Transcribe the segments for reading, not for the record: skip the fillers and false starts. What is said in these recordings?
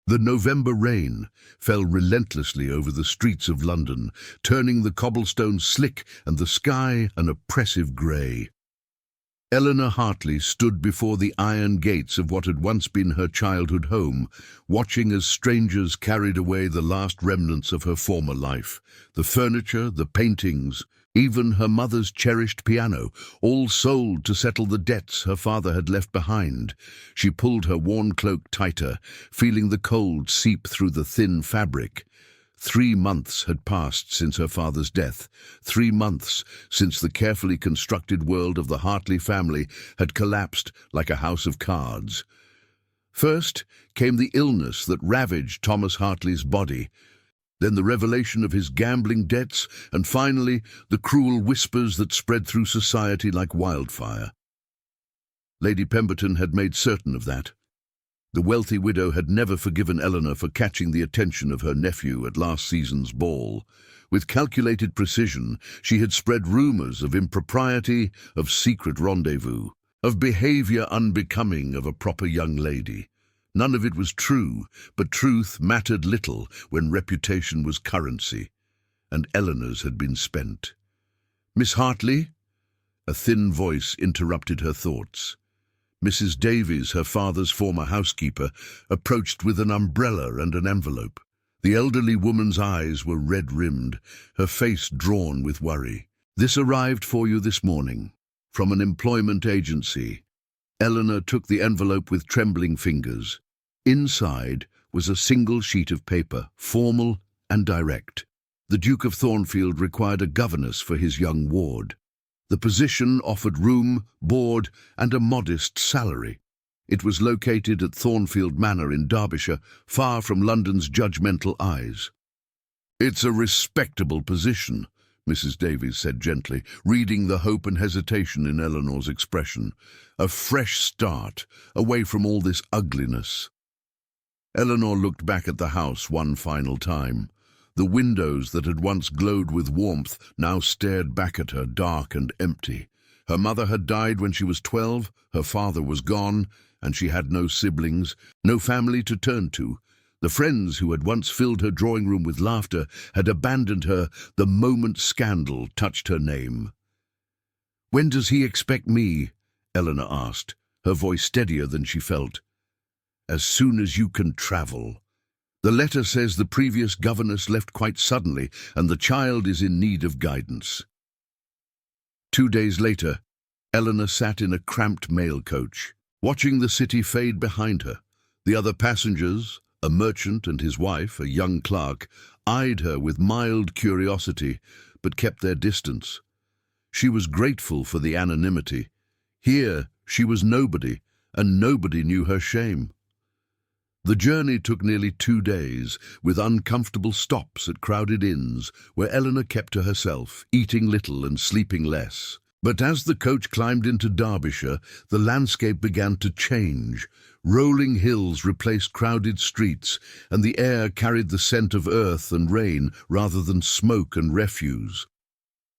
The November rain fell relentlessly over the streets of London, turning the cobblestones slick and the sky an oppressive grey. Eleanor Hartley stood before the iron gates of what had once been her childhood home, watching as strangers carried away the last remnants of her former life. The furniture, the paintings, even her mother's cherished piano, all sold to settle the debts her father had left behind. She pulled her worn cloak tighter, feeling the cold seep through the thin fabric. 3 months had passed since her father's death. 3 months since the carefully constructed world of the Hartley family had collapsed like a house of cards. First came the illness that ravaged Thomas Hartley's body, then the revelation of his gambling debts, and finally the cruel whispers that spread through society like wildfire. Lady Pemberton had made certain of that. The wealthy widow had never forgiven Eleanor for catching the attention of her nephew at last season's ball. With calculated precision, she had spread rumours of impropriety, of secret rendezvous, of behaviour unbecoming of a proper young lady. None of it was true, but truth mattered little when reputation was currency, and Eleanor's had been spent. "Miss Hartley?" A thin voice interrupted her thoughts. Mrs. Davies, her father's former housekeeper, approached with an umbrella and an envelope. The elderly woman's eyes were red-rimmed, her face drawn with worry. "This arrived for you this morning, from an employment agency." Eleanor took the envelope with trembling fingers. Inside was a single sheet of paper, formal and direct. The Duke of Thornfield required a governess for his young ward. The position offered room, board, and a modest salary. It was located at Thornfield Manor in Derbyshire, far from London's judgmental eyes. "It's a respectable position," Mrs. Davies said gently, reading the hope and hesitation in Eleanor's expression. "A fresh start, away from all this ugliness." Eleanor looked back at the house one final time. The windows that had once glowed with warmth now stared back at her, dark and empty. Her mother had died when she was 12, her father was gone, and she had no siblings, no family to turn to. The friends who had once filled her drawing room with laughter had abandoned her the moment scandal touched her name. "When does he expect me?" Eleanor asked, her voice steadier than she felt. "As soon as you can travel. The letter says the previous governess left quite suddenly, and the child is in need of guidance." 2 days later, Eleanor sat in a cramped mail coach, watching the city fade behind her. The other passengers, a merchant and his wife, a young clerk, eyed her with mild curiosity, but kept their distance. She was grateful for the anonymity. Here she was nobody, and nobody knew her shame. The journey took nearly 2 days, with uncomfortable stops at crowded inns, where Eleanor kept to herself, eating little and sleeping less. But as the coach climbed into Derbyshire, the landscape began to change. Rolling hills replaced crowded streets, and the air carried the scent of earth and rain rather than smoke and refuse.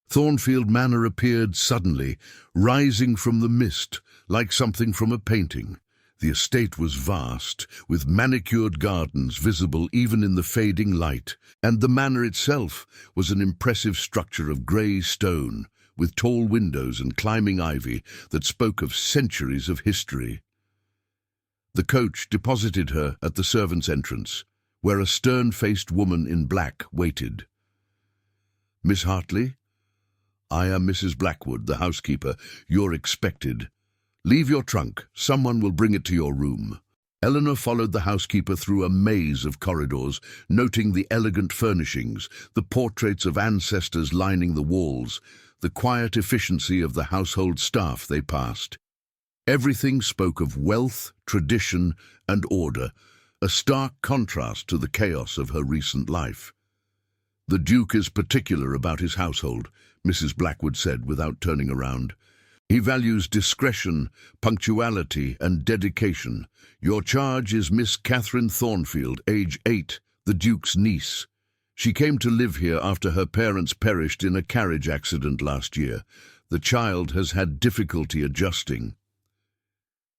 Thornfield Manor appeared suddenly, rising from the mist, like something from a painting. The estate was vast, with manicured gardens visible even in the fading light, and the manor itself was an impressive structure of grey stone, with tall windows and climbing ivy that spoke of centuries of history. The coach deposited her at the servants' entrance, where a stern-faced woman in black waited. "Miss Hartley? I am Mrs. Blackwood, the housekeeper. You're expected. Leave your trunk. Someone will bring it to your room." Eleanor followed the housekeeper through a maze of corridors, noting the elegant furnishings, the portraits of ancestors lining the walls, the quiet efficiency of the household staff they passed. Everything spoke of wealth, tradition, and order, a stark contrast to the chaos of her recent life. "The Duke is particular about his household," Mrs. Blackwood said without turning around. "He values discretion, punctuality, and dedication. Your charge is Miss Catherine Thornfield, age 8, the Duke's niece. She came to live here after her parents perished in a carriage accident last year. The child has had difficulty adjusting."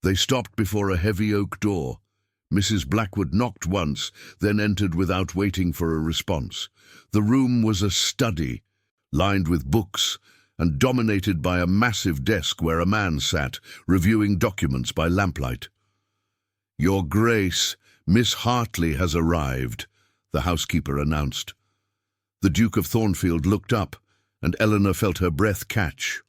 They stopped before a heavy oak door. Mrs. Blackwood knocked once, then entered without waiting for a response. The room was a study, lined with books, and dominated by a massive desk where a man sat, reviewing documents by lamplight. "Your Grace, Miss Hartley has arrived," the housekeeper announced. The Duke of Thornfield looked up, and Eleanor felt her breath catch.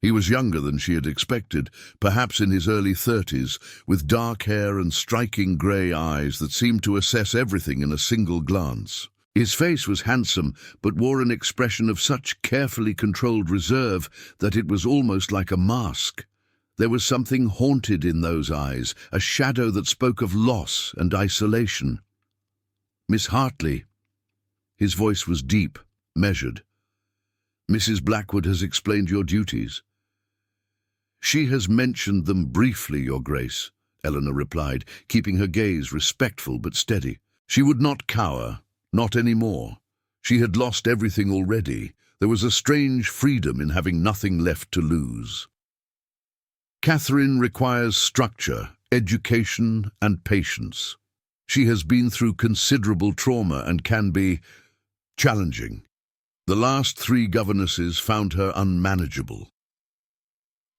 He was younger than she had expected, perhaps in his early 30s, with dark hair and striking grey eyes that seemed to assess everything in a single glance. His face was handsome, but wore an expression of such carefully controlled reserve that it was almost like a mask. There was something haunted in those eyes, a shadow that spoke of loss and isolation. "Miss Hartley." His voice was deep, measured. "Mrs. Blackwood has explained your duties." "She has mentioned them briefly, Your Grace," Eleanor replied, keeping her gaze respectful but steady. She would not cower, not any more. She had lost everything already. There was a strange freedom in having nothing left to lose. "Catherine requires structure, education, and patience. She has been through considerable trauma and can be challenging. The last 3 governesses found her unmanageable."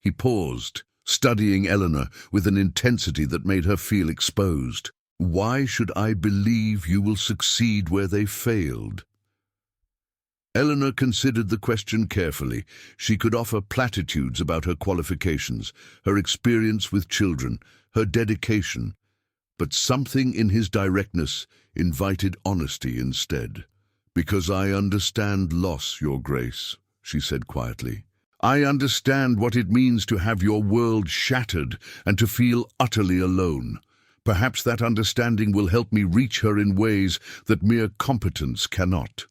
He paused, studying Eleanor with an intensity that made her feel exposed. "Why should I believe you will succeed where they failed?" Eleanor considered the question carefully. She could offer platitudes about her qualifications, her experience with children, her dedication, but something in his directness invited honesty instead. "Because I understand loss, Your Grace," she said quietly. "I understand what it means to have your world shattered and to feel utterly alone. Perhaps that understanding will help me reach her in ways that mere competence cannot."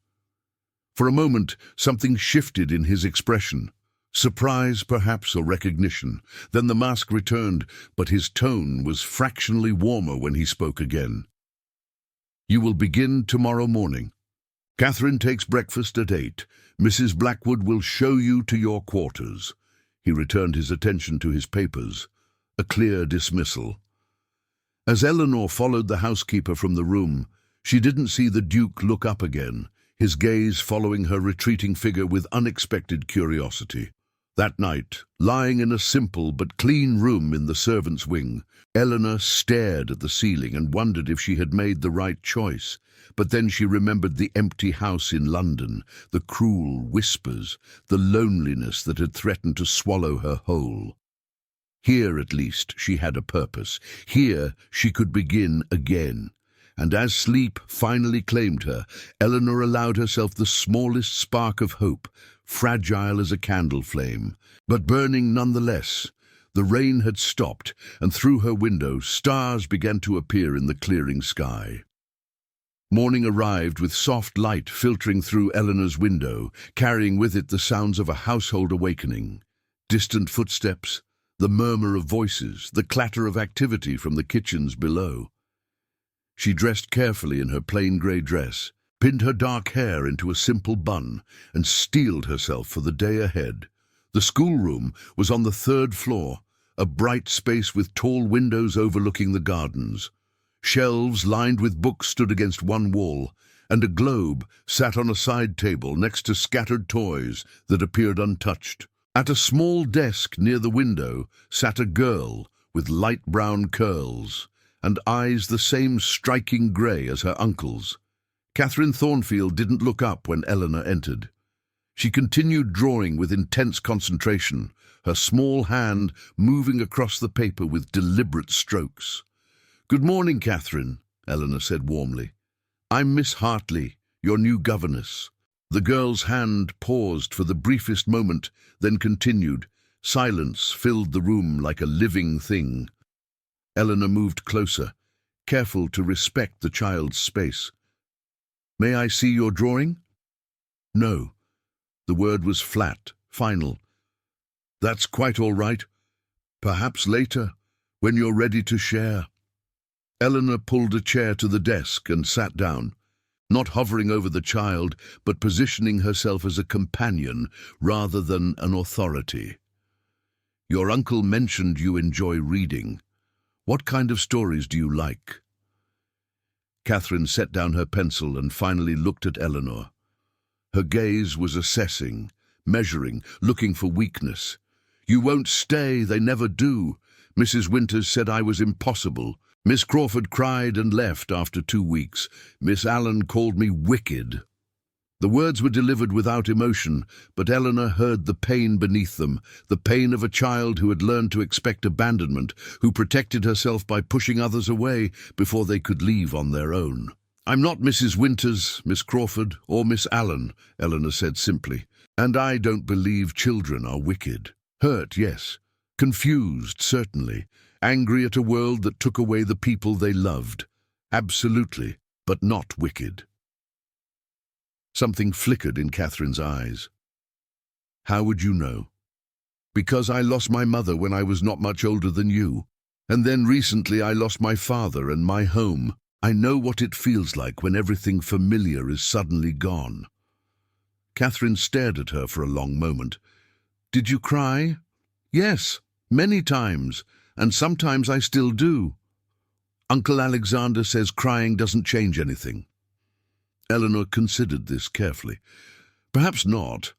For a moment, something shifted in his expression. Surprise, perhaps, or recognition. Then the mask returned, but his tone was fractionally warmer when he spoke again. "You will begin tomorrow morning. Catherine takes breakfast at 8. Mrs. Blackwood will show you to your quarters." He returned his attention to his papers, a clear dismissal. As Eleanor followed the housekeeper from the room, she didn't see the Duke look up again, his gaze following her retreating figure with unexpected curiosity. That night, lying in a simple but clean room in the servants' wing, Eleanor stared at the ceiling and wondered if she had made the right choice. But then she remembered the empty house in London, the cruel whispers, the loneliness that had threatened to swallow her whole. Here, at least, she had a purpose. Here she could begin again. And as sleep finally claimed her, Eleanor allowed herself the smallest spark of hope, fragile as a candle flame, but burning nonetheless. The rain had stopped, and through her window stars began to appear in the clearing sky. Morning arrived with soft light filtering through Eleanor's window, carrying with it the sounds of a household awakening. Distant footsteps, the murmur of voices, the clatter of activity from the kitchens below. She dressed carefully in her plain grey dress, pinned her dark hair into a simple bun, and steeled herself for the day ahead. The schoolroom was on the 3rd floor, a bright space with tall windows overlooking the gardens. Shelves lined with books stood against one wall, and a globe sat on a side table next to scattered toys that appeared untouched. At a small desk near the window sat a girl with light brown curls and eyes the same striking grey as her uncle's. Catherine Thornfield didn't look up when Eleanor entered. She continued drawing with intense concentration, her small hand moving across the paper with deliberate strokes. "Good morning, Catherine," Eleanor said warmly. "I'm Miss Hartley, your new governess." The girl's hand paused for the briefest moment, then continued. Silence filled the room like a living thing. Eleanor moved closer, careful to respect the child's space. "May I see your drawing?" "No." The word was flat, final. "That's quite all right. Perhaps later, when you're ready to share." Eleanor pulled a chair to the desk and sat down, not hovering over the child, but positioning herself as a companion rather than an authority. "Your uncle mentioned you enjoy reading. What kind of stories do you like?" Catherine set down her pencil and finally looked at Eleanor. Her gaze was assessing, measuring, looking for weakness. "You won't stay, they never do. Mrs. Winters said I was impossible. Miss Crawford cried and left after 2 weeks. Miss Allen called me wicked." The words were delivered without emotion, but Eleanor heard the pain beneath them, the pain of a child who had learned to expect abandonment, who protected herself by pushing others away before they could leave on their own. "I'm not Mrs. Winters, Miss Crawford, or Miss Allen," Eleanor said simply, "and I don't believe children are wicked. Hurt, yes. Confused, certainly. Angry at a world that took away the people they loved. Absolutely, but not wicked." Something flickered in Catherine's eyes. "How would you know?" "Because I lost my mother when I was not much older than you. And then recently I lost my father and my home. I know what it feels like when everything familiar is suddenly gone." Catherine stared at her for a long moment. "Did you cry?" "Yes, many times, and sometimes I still do. Uncle Alexander says crying doesn't change anything." Eleanor considered this carefully. "Perhaps not,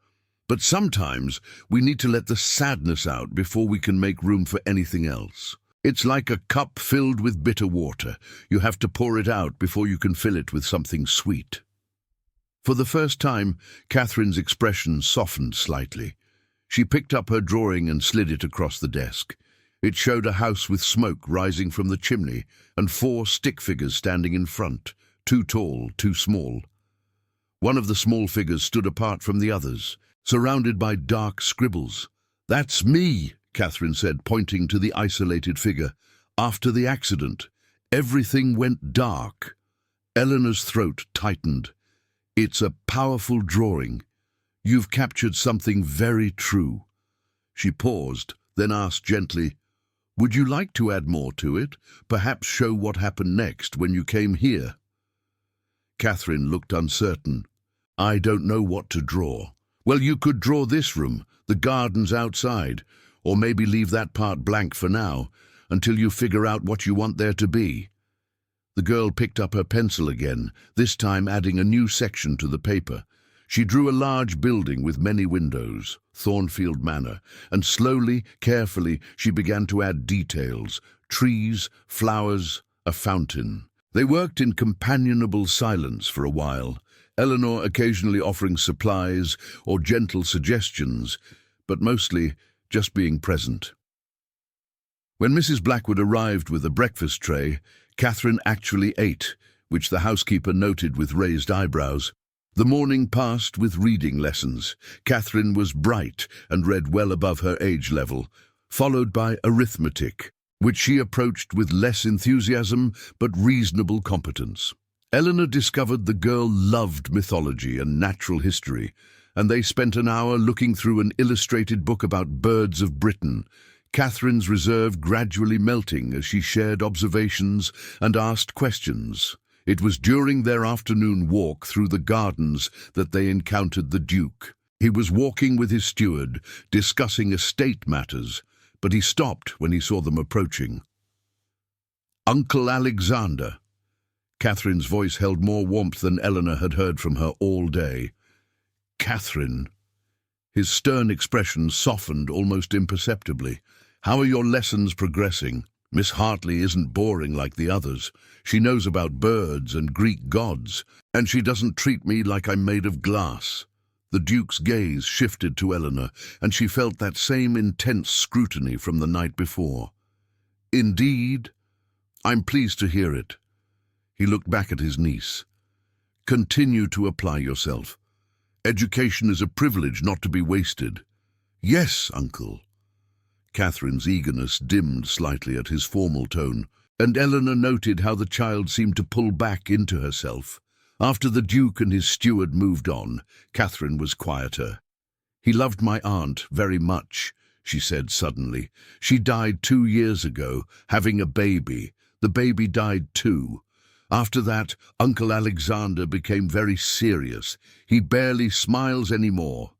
but sometimes we need to let the sadness out before we can make room for anything else. It's like a cup filled with bitter water. You have to pour it out before you can fill it with something sweet." For the first time, Catherine's expression softened slightly. She picked up her drawing and slid it across the desk. It showed a house with smoke rising from the chimney and 4 stick figures standing in front, 2 tall, 2 small. One of the small figures stood apart from the others, surrounded by dark scribbles. "That's me," Catherine said, pointing to the isolated figure. "After the accident, everything went dark." Eleanor's throat tightened. "It's a powerful drawing. You've captured something very true." She paused, then asked gently, "Would you like to add more to it? Perhaps show what happened next when you came here?" Catherine looked uncertain. "I don't know what to draw." "Well, you could draw this room, the gardens outside, or maybe leave that part blank for now, until you figure out what you want there to be." The girl picked up her pencil again, this time adding a new section to the paper. She drew a large building with many windows, Thornfield Manor, and slowly, carefully, she began to add details: trees, flowers, a fountain. They worked in companionable silence for a while, Eleanor occasionally offering supplies or gentle suggestions, but mostly just being present. When Mrs. Blackwood arrived with a breakfast tray, Catherine actually ate, which the housekeeper noted with raised eyebrows. The morning passed with reading lessons. Catherine was bright and read well above her age level, followed by arithmetic, which she approached with less enthusiasm but reasonable competence. Eleanor discovered the girl loved mythology and natural history, and they spent an hour looking through an illustrated book about birds of Britain. Catherine's reserve gradually melting as she shared observations and asked questions. It was during their afternoon walk through the gardens that they encountered the Duke. He was walking with his steward, discussing estate matters, but he stopped when he saw them approaching. "Uncle Alexander." Catherine's voice held more warmth than Eleanor had heard from her all day. "Catherine." His stern expression softened almost imperceptibly. "How are your lessons progressing? Miss Hartley isn't boring like the others. She knows about birds and Greek gods, and she doesn't treat me like I'm made of glass." The Duke's gaze shifted to Eleanor, and she felt that same intense scrutiny from the night before. "Indeed? I'm pleased to hear it." He looked back at his niece. "Continue to apply yourself. Education is a privilege not to be wasted." "Yes, Uncle." Catherine's eagerness dimmed slightly at his formal tone, and Eleanor noted how the child seemed to pull back into herself. After the Duke and his steward moved on, Catherine was quieter. "He loved my aunt very much," she said suddenly. "She died 2 years ago, having a baby. The baby died too. After that, Uncle Alexander became very serious. He barely smiles anymore."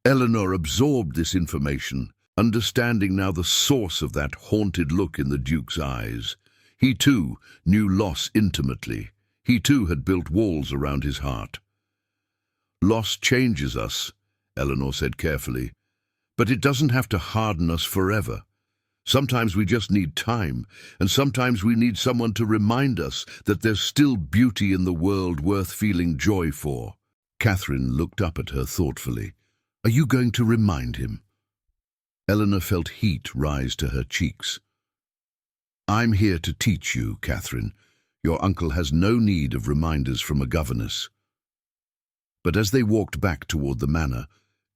Eleanor absorbed this information, understanding now the source of that haunted look in the Duke's eyes. He, too, knew loss intimately. He too had built walls around his heart. "Loss changes us," Eleanor said carefully, "but it doesn't have to harden us forever. Sometimes we just need time, and sometimes we need someone to remind us that there's still beauty in the world worth feeling joy for." Catherine looked up at her thoughtfully. "Are you going to remind him?" Eleanor felt heat rise to her cheeks. "I'm here to teach you, Catherine. Your uncle has no need of reminders from a governess." But as they walked back toward the manor,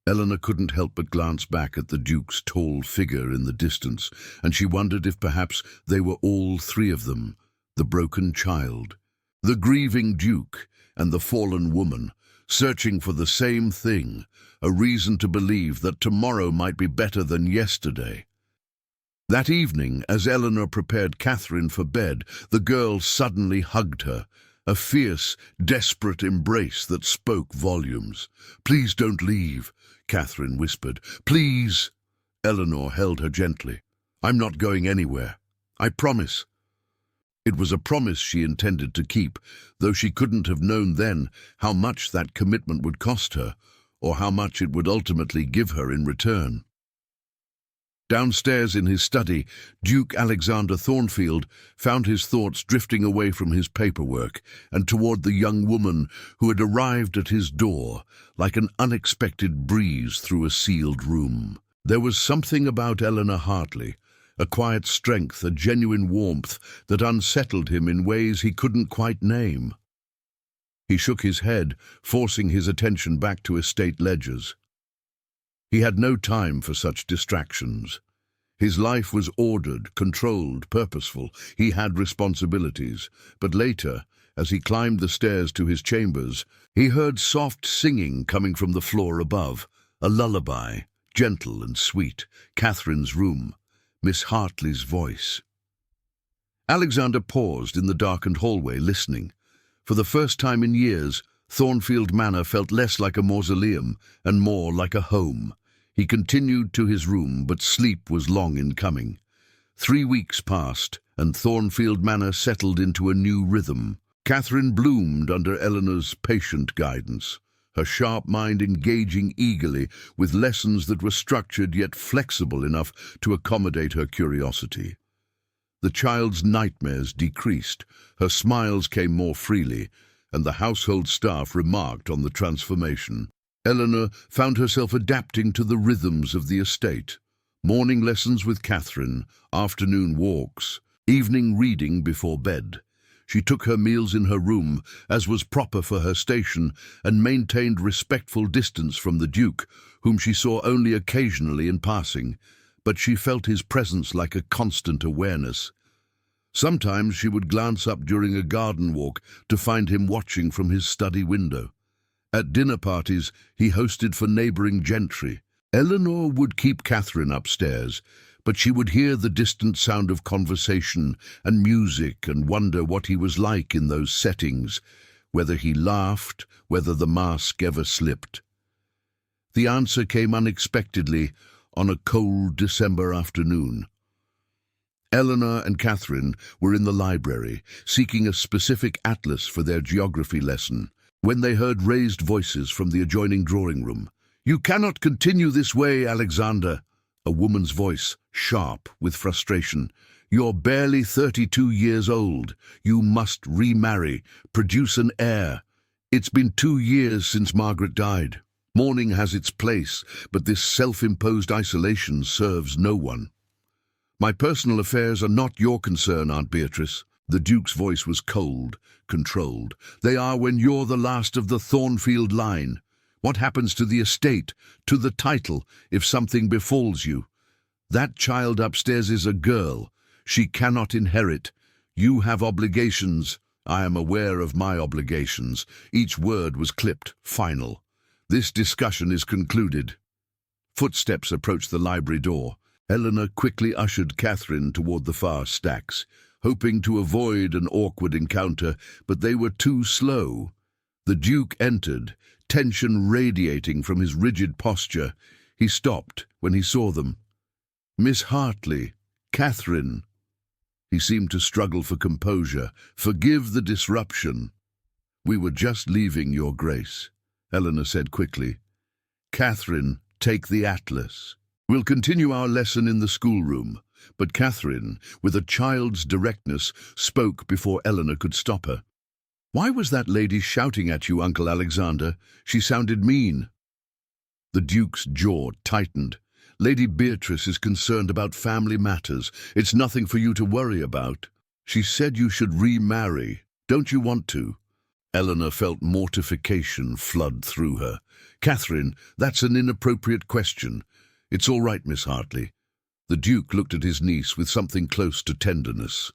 Eleanor couldn't help but glance back at the Duke's tall figure in the distance, and she wondered if perhaps they were all three of them, the broken child, the grieving Duke, and the fallen woman, searching for the same thing, a reason to believe that tomorrow might be better than yesterday. That evening, as Eleanor prepared Catherine for bed, the girl suddenly hugged her, a fierce, desperate embrace that spoke volumes. "Please don't leave," Catherine whispered. "Please." Eleanor held her gently. "I'm not going anywhere. I promise." It was a promise she intended to keep, though she couldn't have known then how much that commitment would cost her, or how much it would ultimately give her in return. Downstairs in his study, Duke Alexander Thornfield found his thoughts drifting away from his paperwork and toward the young woman who had arrived at his door like an unexpected breeze through a sealed room. There was something about Eleanor Hartley, a quiet strength, a genuine warmth that unsettled him in ways he couldn't quite name. He shook his head, forcing his attention back to estate ledgers. He had no time for such distractions. His life was ordered, controlled, purposeful. He had responsibilities. But later, as he climbed the stairs to his chambers, he heard soft singing coming from the floor above, a lullaby, gentle and sweet, Catherine's room, Miss Hartley's voice. Alexander paused in the darkened hallway, listening. For the first time in years, Thornfield Manor felt less like a mausoleum and more like a home. He continued to his room, but sleep was long in coming. 3 weeks passed, and Thornfield Manor settled into a new rhythm. Catherine bloomed under Eleanor's patient guidance, her sharp mind engaging eagerly with lessons that were structured yet flexible enough to accommodate her curiosity. The child's nightmares decreased, her smiles came more freely, and the household staff remarked on the transformation. Eleanor found herself adapting to the rhythms of the estate. Morning lessons with Catherine, afternoon walks, evening reading before bed. She took her meals in her room, as was proper for her station, and maintained respectful distance from the Duke, whom she saw only occasionally in passing, but she felt his presence like a constant awareness. Sometimes she would glance up during a garden walk to find him watching from his study window. At dinner parties he hosted for neighbouring gentry. Eleanor would keep Catherine upstairs, but she would hear the distant sound of conversation and music and wonder what he was like in those settings, whether he laughed, whether the mask ever slipped. The answer came unexpectedly on a cold December afternoon. Eleanor and Catherine were in the library, seeking a specific atlas for their geography lesson, when they heard raised voices from the adjoining drawing room. "You cannot continue this way, Alexander," a woman's voice, sharp with frustration. "You're barely 32 years old. You must remarry, produce an heir. It's been 2 years since Margaret died. Mourning has its place, but this self-imposed isolation serves no one." "My personal affairs are not your concern, Aunt Beatrice." The Duke's voice was cold, controlled. "They are when you're the last of the Thornfield line. What happens to the estate, to the title, if something befalls you? That child upstairs is a girl. She cannot inherit. You have obligations." "I am aware of my obligations." Each word was clipped, final. "This discussion is concluded." Footsteps approached the library door. Eleanor quickly ushered Catherine toward the far stacks, hoping to avoid an awkward encounter, but they were too slow. The Duke entered, tension radiating from his rigid posture. He stopped when he saw them. "Miss Hartley, Catherine." He seemed to struggle for composure. "Forgive the disruption." "We were just leaving, Your Grace," Eleanor said quickly. "Catherine, take the atlas. We'll continue our lesson in the schoolroom." But Catherine, with a child's directness, spoke before Eleanor could stop her. "Why was that lady shouting at you, Uncle Alexander? She sounded mean." The Duke's jaw tightened. "Lady Beatrice is concerned about family matters. It's nothing for you to worry about. She said you should remarry. Don't you want to?" Eleanor felt mortification flood through her. "Catherine, that's an inappropriate question." "It's all right, Miss Hartley." The Duke looked at his niece with something close to tenderness.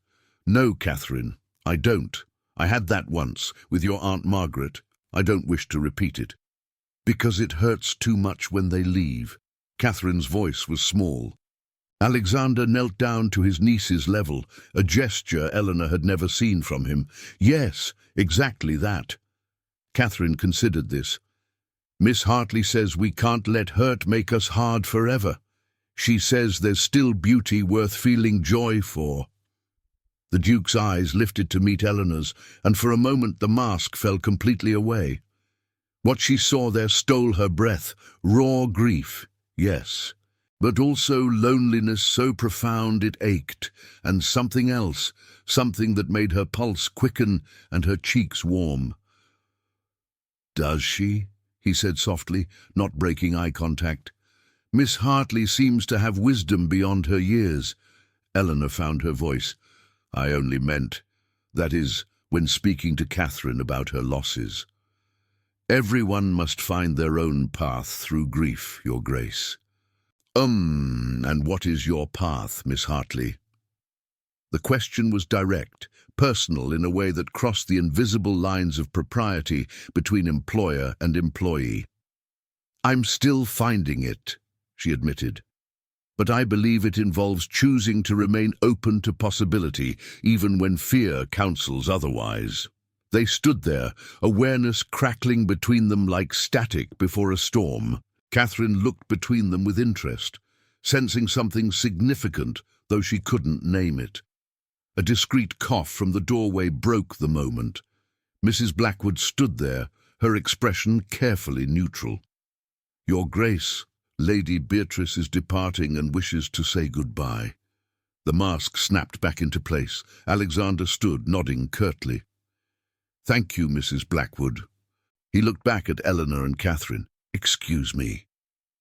"No, Catherine, I don't. I had that once, with your Aunt Margaret. I don't wish to repeat it." "Because it hurts too much when they leave." Catherine's voice was small. Alexander knelt down to his niece's level, a gesture Eleanor had never seen from him. "Yes, exactly that." Catherine considered this. "Miss Hartley says we can't let hurt make us hard forever. She says there's still beauty worth feeling joy for." The Duke's eyes lifted to meet Eleanor's, and for a moment the mask fell completely away. What she saw there stole her breath. Raw grief, yes, but also loneliness so profound it ached, and something else, something that made her pulse quicken and her cheeks warm. "Does she?" he said softly, not breaking eye contact. "Miss Hartley seems to have wisdom beyond her years." Eleanor found her voice. "I only meant, that is, when speaking to Catherine about her losses. Everyone must find their own path through grief, Your Grace." And what is your path, Miss Hartley?" The question was direct, personal in a way that crossed the invisible lines of propriety between employer and employee. "I'm still finding it," she admitted. "But I believe it involves choosing to remain open to possibility, even when fear counsels otherwise." They stood there, awareness crackling between them like static before a storm. Catherine looked between them with interest, sensing something significant, though she couldn't name it. A discreet cough from the doorway broke the moment. Mrs. Blackwood stood there, her expression carefully neutral. "Your Grace, Lady Beatrice is departing and wishes to say goodbye." The mask snapped back into place. Alexander stood, nodding curtly. "Thank you, Mrs. Blackwood." He looked back at Eleanor and Catherine. "Excuse me."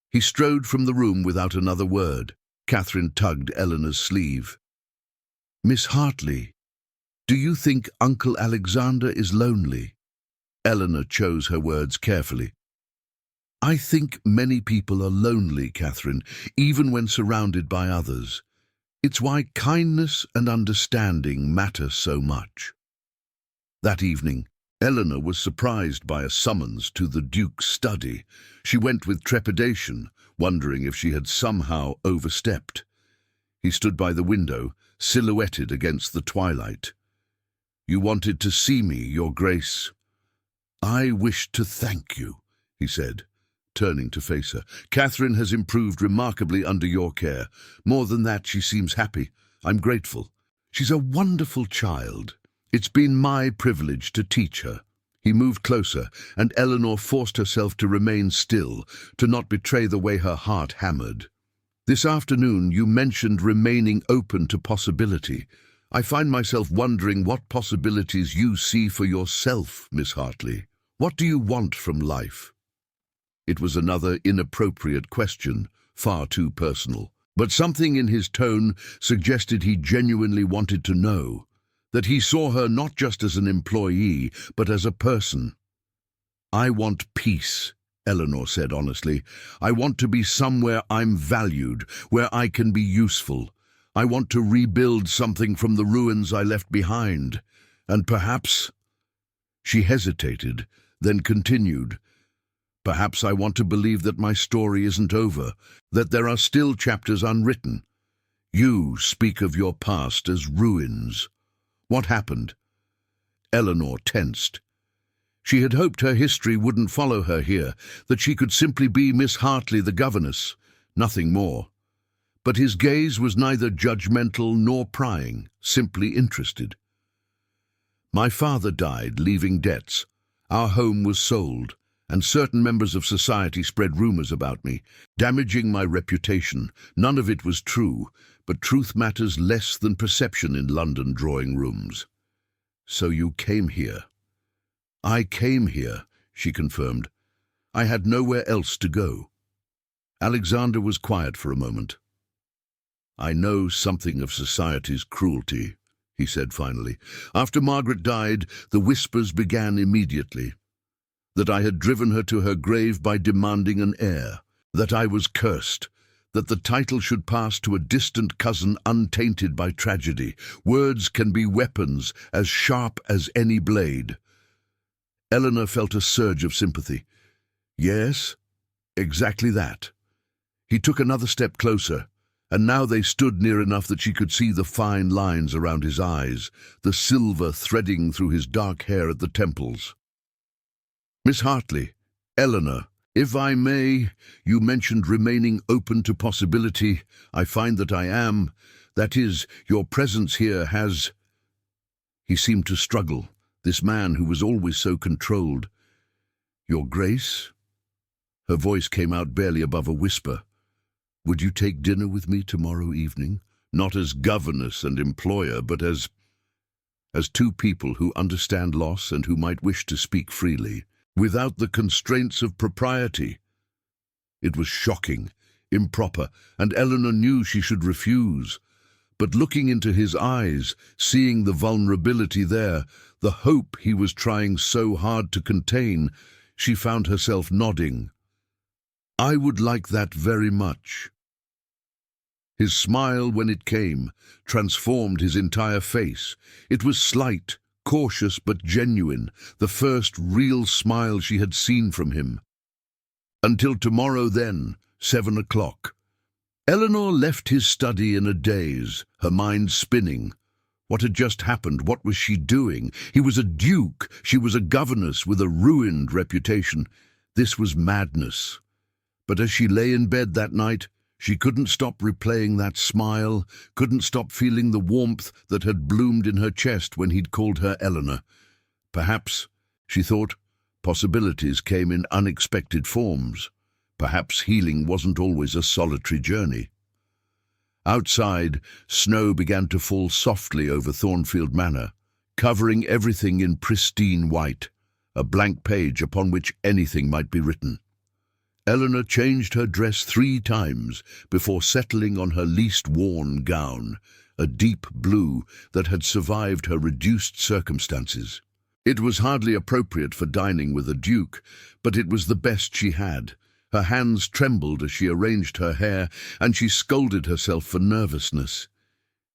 He strode from the room without another word. Catherine tugged Eleanor's sleeve. "Miss Hartley, do you think Uncle Alexander is lonely?" Eleanor chose her words carefully. "I think many people are lonely, Catherine, even when surrounded by others. It's why kindness and understanding matter so much." That evening, Eleanor was surprised by a summons to the Duke's study. She went with trepidation, wondering if she had somehow overstepped. He stood by the window, silhouetted against the twilight. "You wanted to see me, Your Grace." "I wish to thank you," he said, turning to face her. "Catherine has improved remarkably under your care. More than that, she seems happy. I'm grateful. She's a wonderful child. It's been my privilege to teach her." He moved closer, and Eleanor forced herself to remain still, to not betray the way her heart hammered. "This afternoon you mentioned remaining open to possibility. I find myself wondering what possibilities you see for yourself, Miss Hartley. What do you want from life?" It was another inappropriate question, far too personal. But something in his tone suggested he genuinely wanted to know, that he saw her not just as an employee, but as a person. "I want peace," Eleanor said honestly. "I want to be somewhere I'm valued, where I can be useful. I want to rebuild something from the ruins I left behind. And perhaps—" She hesitated, then continued. "Perhaps I want to believe that my story isn't over, that there are still chapters unwritten. You speak of your past as ruins. What happened?" Eleanor tensed. She had hoped her history wouldn't follow her here, that she could simply be Miss Hartley the governess, nothing more. But his gaze was neither judgmental nor prying, simply interested. "My father died, leaving debts. Our home was sold, and certain members of society spread rumors about me, damaging my reputation. None of it was true, but truth matters less than perception in London drawing rooms. So you came here. I came here, she confirmed. I had nowhere else to go. Alexander was quiet for a moment. I know something of society's cruelty, he said finally. After Margaret died, the whispers began immediately. That I had driven her to her grave by demanding an heir, that I was cursed, that the title should pass to a distant cousin untainted by tragedy. Words can be weapons as sharp as any blade. Eleanor felt a surge of sympathy. Yes, exactly that. He took another step closer, and now they stood near enough that she could see the fine lines around his eyes, the silver threading through his dark hair at the temples. Miss Hartley, Eleanor, if I may, you mentioned remaining open to possibility. I find that I am. That is, your presence here has... He seemed to struggle, this man who was always so controlled. Your Grace? Her voice came out barely above a whisper. Would you take dinner with me tomorrow evening? Not as governess and employer, but as two people who understand loss and who might wish to speak freely, without the constraints of propriety. It was shocking, improper, and Eleanor knew she should refuse. But looking into his eyes, seeing the vulnerability there, the hope he was trying so hard to contain, she found herself nodding. I would like that very much. His smile, when it came, transformed his entire face. It was slight, cautious but genuine, the first real smile she had seen from him. Until tomorrow then, 7 o'clock. Eleanor left his study in a daze, her mind spinning. What had just happened? What was she doing? He was a duke, she was a governess with a ruined reputation. This was madness. But as she lay in bed that night, she couldn't stop replaying that smile, couldn't stop feeling the warmth that had bloomed in her chest when he'd called her Eleanor. Perhaps, she thought, possibilities came in unexpected forms. Perhaps healing wasn't always a solitary journey. Outside, snow began to fall softly over Thornfield Manor, covering everything in pristine white, a blank page upon which anything might be written. Eleanor changed her dress 3 times before settling on her least worn gown, a deep blue that had survived her reduced circumstances. It was hardly appropriate for dining with a duke, but it was the best she had. Her hands trembled as she arranged her hair, and she scolded herself for nervousness.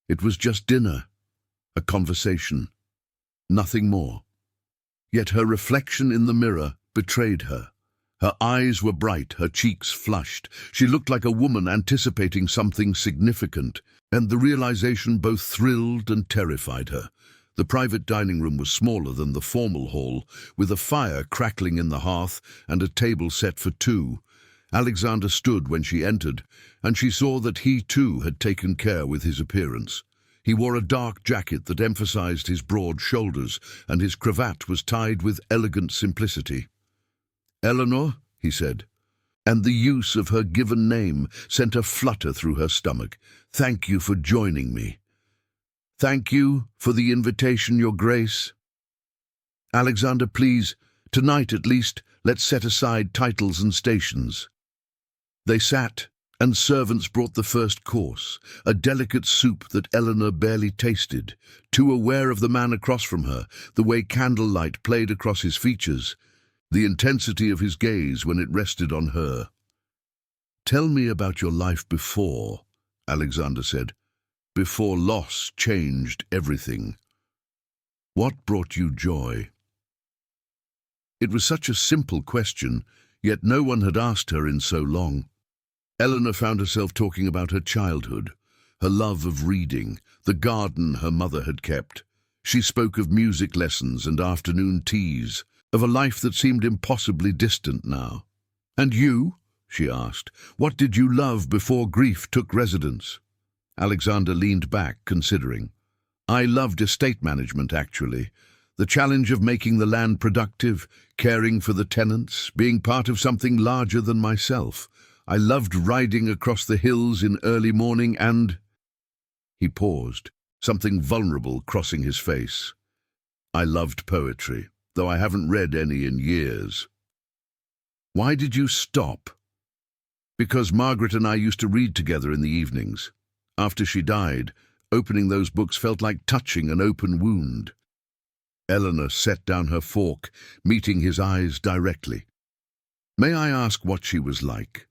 It was just dinner, a conversation, nothing more. Yet her reflection in the mirror betrayed her. Her eyes were bright, her cheeks flushed. She looked like a woman anticipating something significant, and the realization both thrilled and terrified her. The private dining room was smaller than the formal hall, with a fire crackling in the hearth and a table set for 2. Alexander stood when she entered, and she saw that he too had taken care with his appearance. He wore a dark jacket that emphasized his broad shoulders, and his cravat was tied with elegant simplicity. Eleanor, he said, and the use of her given name sent a flutter through her stomach. Thank you for joining me. Thank you for the invitation, Your Grace. Alexander, please, tonight at least, let's set aside titles and stations. They sat, and servants brought the first course, a delicate soup that Eleanor barely tasted, too aware of the man across from her, the way candlelight played across his features, the intensity of his gaze when it rested on her. Tell me about your life before, Alexander said, before loss changed everything. What brought you joy? It was such a simple question, yet no one had asked her in so long. Eleanor found herself talking about her childhood, her love of reading, the garden her mother had kept. She spoke of music lessons and afternoon teas, of a life that seemed impossibly distant now. And you? She asked. What did you love before grief took residence? Alexander leaned back, considering. I loved estate management, actually. The challenge of making the land productive, caring for the tenants, being part of something larger than myself. I loved riding across the hills in early morning and... He paused, something vulnerable crossing his face. I loved poetry, though I haven't read any in years. Why did you stop? Because Margaret and I used to read together in the evenings. After she died, opening those books felt like touching an open wound. Eleanor set down her fork, meeting his eyes directly. May I ask what she was like?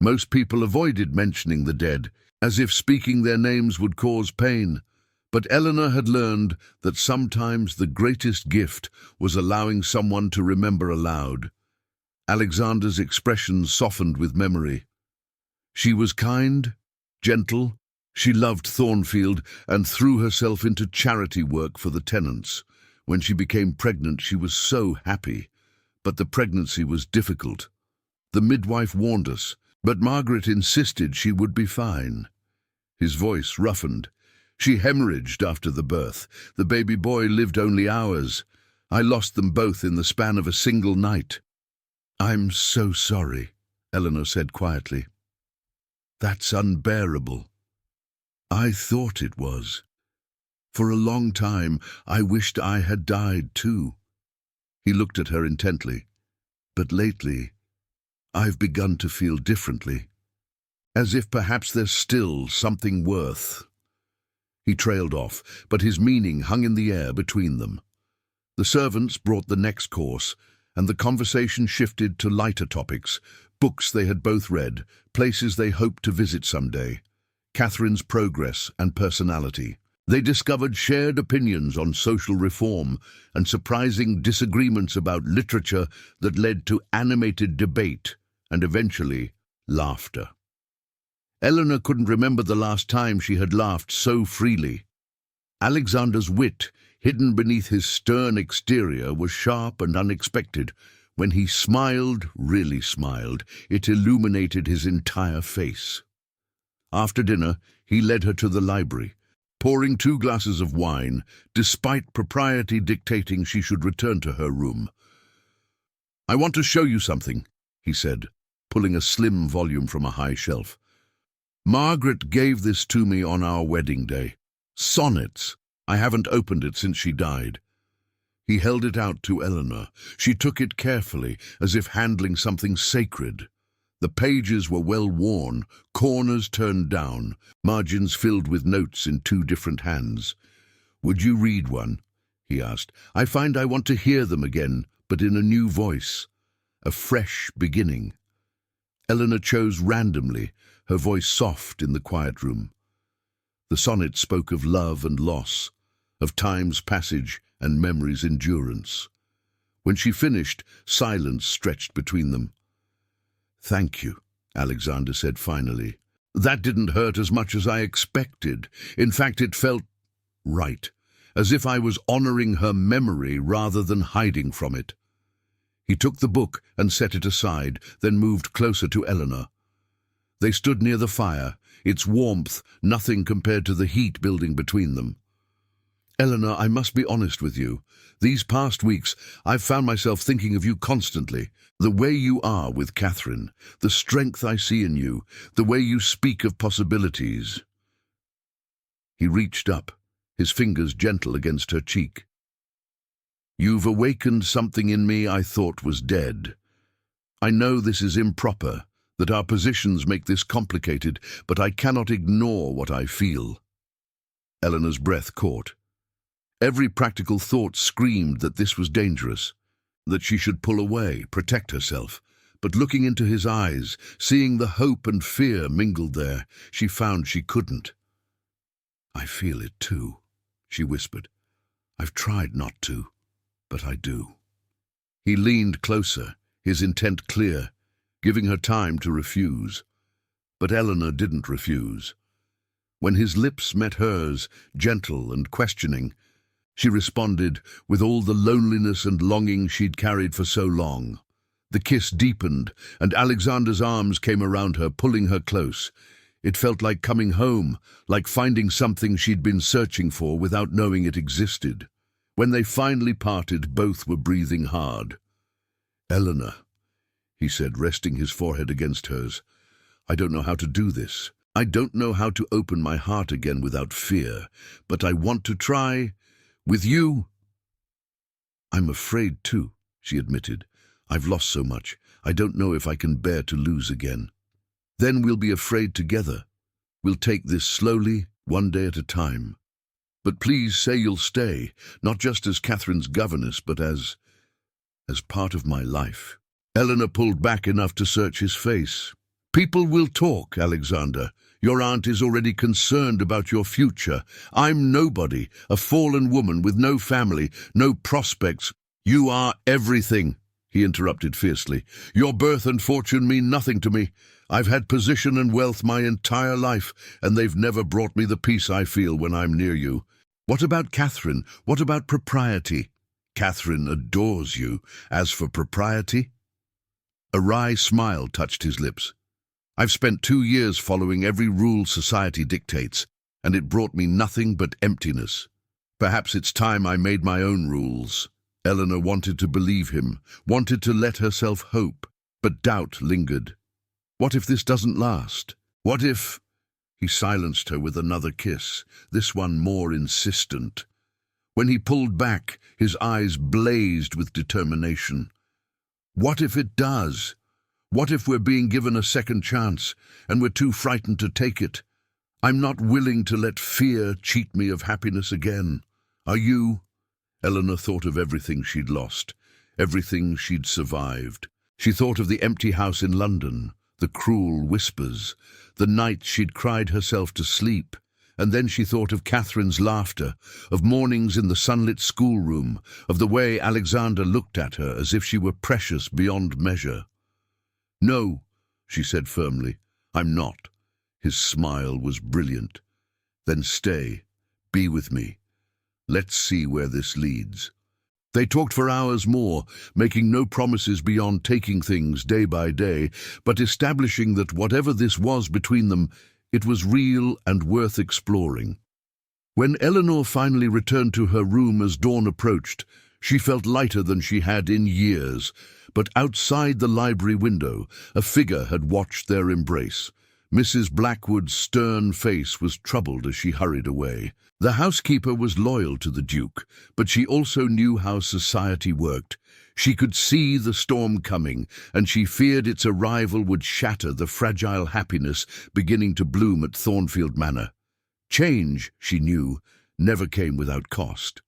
Most people avoided mentioning the dead, as if speaking their names would cause pain. But Eleanor had learned that sometimes the greatest gift was allowing someone to remember aloud. Alexander's expression softened with memory. She was kind, gentle. She loved Thornfield and threw herself into charity work for the tenants. When she became pregnant, she was so happy. But the pregnancy was difficult. The midwife warned us, but Margaret insisted she would be fine. His voice roughened. She hemorrhaged after the birth. The baby boy lived only hours. I lost them both in the span of a single night. I'm so sorry, Eleanor said quietly. That's unbearable. I thought it was. For a long time, I wished I had died too. He looked at her intently. But lately, I've begun to feel differently. As if perhaps there's still something worth. He trailed off, but his meaning hung in the air between them. The servants brought the next course, and the conversation shifted to lighter topics, books they had both read, places they hoped to visit someday, Catherine's progress and personality. They discovered shared opinions on social reform and surprising disagreements about literature that led to animated debate and eventually laughter. Eleanor couldn't remember the last time she had laughed so freely. Alexander's wit, hidden beneath his stern exterior, was sharp and unexpected. When he smiled, really smiled, it illuminated his entire face. After dinner, he led her to the library, pouring 2 glasses of wine, despite propriety dictating she should return to her room. I want to show you something, he said, pulling a slim volume from a high shelf. Margaret gave this to me on our wedding day. Sonnets. I haven't opened it since she died. He held it out to Eleanor. She took it carefully, as if handling something sacred. The pages were well worn, corners turned down, margins filled with notes in 2 different hands. Would you read one? He asked. I find I want to hear them again, but in a new voice. A fresh beginning. Eleanor chose randomly, her voice soft in the quiet room. The sonnet spoke of love and loss, of time's passage and memory's endurance. When she finished, silence stretched between them. Thank you, Alexander said finally. That didn't hurt as much as I expected. In fact, it felt right, as if I was honoring her memory rather than hiding from it. He took the book and set it aside, then moved closer to Eleanor. They stood near the fire, its warmth nothing compared to the heat building between them. Eleanor, I must be honest with you. These past weeks, I've found myself thinking of you constantly. The way you are with Catherine, the strength I see in you, the way you speak of possibilities. He reached up, his fingers gentle against her cheek. You've awakened something in me I thought was dead. I know this is improper, that our positions make this complicated, but I cannot ignore what I feel. Eleanor's breath caught. Every practical thought screamed that this was dangerous, that she should pull away, protect herself. But looking into his eyes, seeing the hope and fear mingled there, she found she couldn't. I feel it too, she whispered. I've tried not to, but I do. He leaned closer, his intent clear, giving her time to refuse. But Eleanor didn't refuse. When his lips met hers, gentle and questioning, she responded with all the loneliness and longing she'd carried for so long. The kiss deepened, and Alexander's arms came around her, pulling her close. It felt like coming home, like finding something she'd been searching for without knowing it existed. When they finally parted, both were breathing hard. "Eleanor," he said, resting his forehead against hers, "I don't know how to do this. I don't know how to open my heart again without fear, but I want to try. With you." "I'm afraid too," she admitted. "I've lost so much. I don't know if I can bear to lose again." "Then we'll be afraid together. We'll take this slowly, one day at a time. But please say you'll stay, not just as Catherine's governess, but as part of my life." Eleanor pulled back enough to search his face. "People will talk, Alexander. Your aunt is already concerned about your future. I'm nobody, a fallen woman with no family, no prospects." "You are everything," he interrupted fiercely. "Your birth and fortune mean nothing to me. I've had position and wealth my entire life, and they've never brought me the peace I feel when I'm near you. What about Catherine? What about propriety?" "Catherine adores you. As for propriety?" A wry smile touched his lips. "I've spent 2 years following every rule society dictates, and it brought me nothing but emptiness. Perhaps it's time I made my own rules." Eleanor wanted to believe him, wanted to let herself hope, but doubt lingered. What if this doesn't last? What if... He silenced her with another kiss, this one more insistent. When he pulled back, his eyes blazed with determination. What if it does? What if we're being given a second chance, and we're too frightened to take it? I'm not willing to let fear cheat me of happiness again. Are you? Eleanor thought of everything she'd lost, everything she'd survived. She thought of the empty house in London, the cruel whispers, the nights she'd cried herself to sleep, and then she thought of Catherine's laughter, of mornings in the sunlit schoolroom, of the way Alexander looked at her as if she were precious beyond measure. "No," she said firmly, "I'm not." His smile was brilliant. "Then stay. Be with me. Let's see where this leads." They talked for hours more, making no promises beyond taking things day by day, but establishing that whatever this was between them, it was real and worth exploring. When Eleanor finally returned to her room as dawn approached, she felt lighter than she had in years, but outside the library window, a figure had watched their embrace. Mrs. Blackwood's stern face was troubled as she hurried away. The housekeeper was loyal to the Duke, but she also knew how society worked. She could see the storm coming, and she feared its arrival would shatter the fragile happiness beginning to bloom at Thornfield Manor. Change, she knew, never came without cost.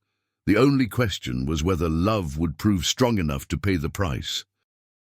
The only question was whether love would prove strong enough to pay the price.